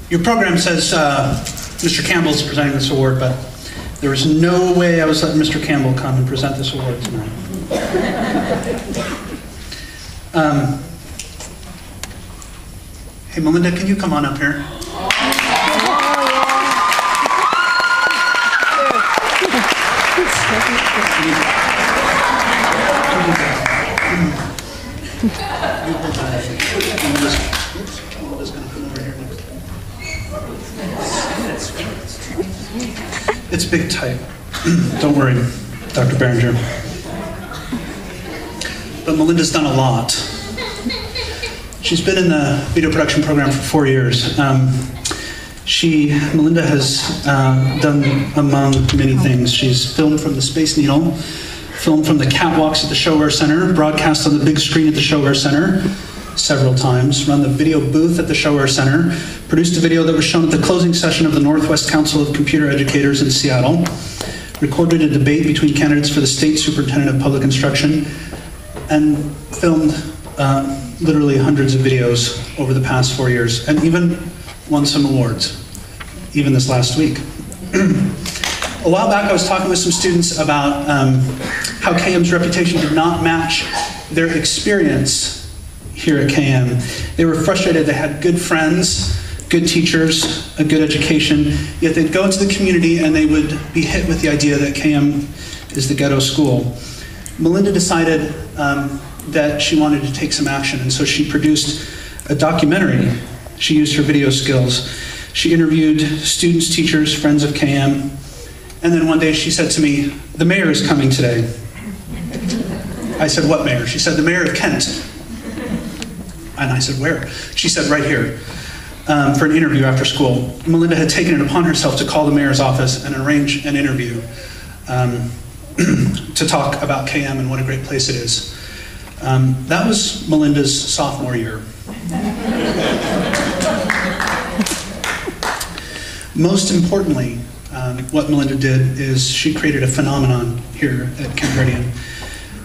Your program says Mr. Campbell's presenting this award, but there was no way I was letting Mr. Campbell come and present this award tonight. Hey, Melinda, can you come on up here? It's big type. Don't worry, Dr. Behringer. But Melinda's done a lot. She's been in the video production program for 4 years. Melinda has done among many things. She's filmed from the Space Needle, filmed from the catwalks at the Showware Center, broadcast on the big screen at the Showware Center several times, run the video booth at the Showware Center, produced a video that was shown at the closing session of the Northwest Council of Computer Educators in Seattle, recorded a debate between candidates for the State Superintendent of Public Instruction, and filmed literally hundreds of videos over the past 4 years, and even won some awards, even this last week. A while back I was talking with some students about how KM's reputation did not match their experience here at KM. They were frustrated. They had good friends, good teachers, a good education, yet they'd go into the community and they would be hit with the idea that KM is the ghetto school. Melinda decided that she wanted to take some action, and so she produced a documentary. She used her video skills. She interviewed students, teachers, friends of KM, and then one day she said to me, "The mayor is coming today." I said, "What mayor?" She said, "The mayor of Kent." And I said, "Where?" She said, "Right here," for an interview after school. Melinda had taken it upon herself to call the mayor's office and arrange an interview to talk about KM and what a great place it is. That was Melinda's sophomore year. Most importantly, what Melinda did is she created a phenomenon here at Kent Meridian.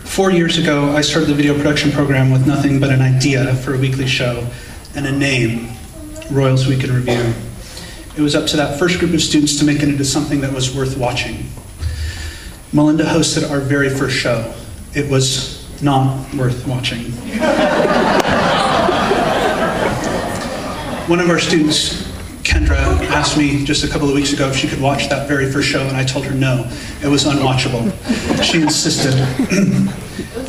4 years ago, I started the video production program with nothing but an idea for a weekly show and a name, Royals Week in Review. It was up to that first group of students to make it into something that was worth watching. Melinda hosted our very first show. It was not worth watching. One of our students, Kendra, asked me just a couple of weeks ago if she could watch that very first show, and I told her no, it was unwatchable. She insisted,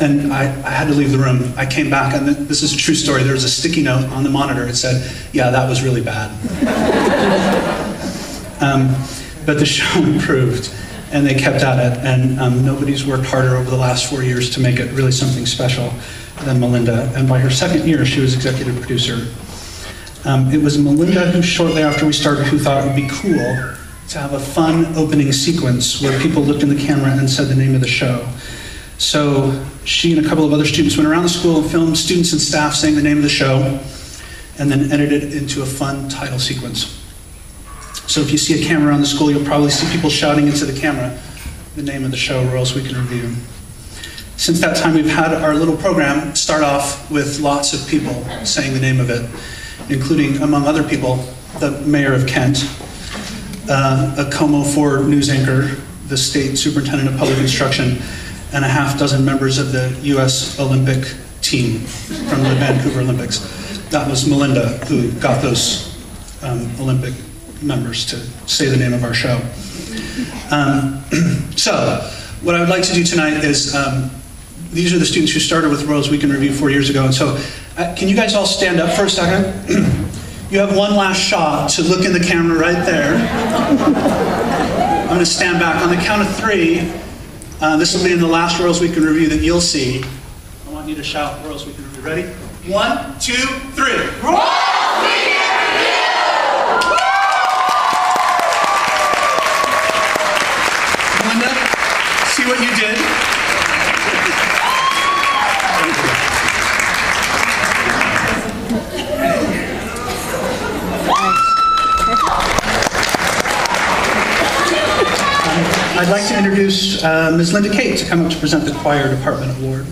and I had to leave the room. I came back, and this is a true story. There was a sticky note on the monitor. It said, "Yeah, that was really bad." But the show improved, and they kept at it, and nobody's worked harder over the last 4 years to make it really something special than Melinda. And by her second year, she was executive producer. It was Melinda who, shortly after we started, who thought it would be cool to have a fun opening sequence where people looked in the camera and said the name of the show. So she and a couple of other students went around the school and filmed students and staff saying the name of the show, and then edited it into a fun title sequence. So if you see a camera around the school, you'll probably see people shouting into the camera the name of the show, Royals Week in Review. Since that time, we've had our little program start off with lots of people saying the name of it, including, among other people, the mayor of Kent, a Como 4 news anchor, the state superintendent of public instruction, and a half dozen members of the U.S. Olympic team from the Vancouver Olympics. That was Melinda who got those Olympic members to say the name of our show. So, what I would like to do tonight is, these are the students who started with Royals Week in Review 4 years ago, and so can you guys all stand up for a second? You have one last shot to look in the camera right there. I'm going to stand back. On the count of 3, this will be in the last Royals Week in Review that you'll see. I want you to shout Royals Week in Review. Ready? 1, 2, 3. Royals Week in Review! Melinda, see what you did? I'd like to introduce Ms. Linda Kate to come up to present the Choir Department Award.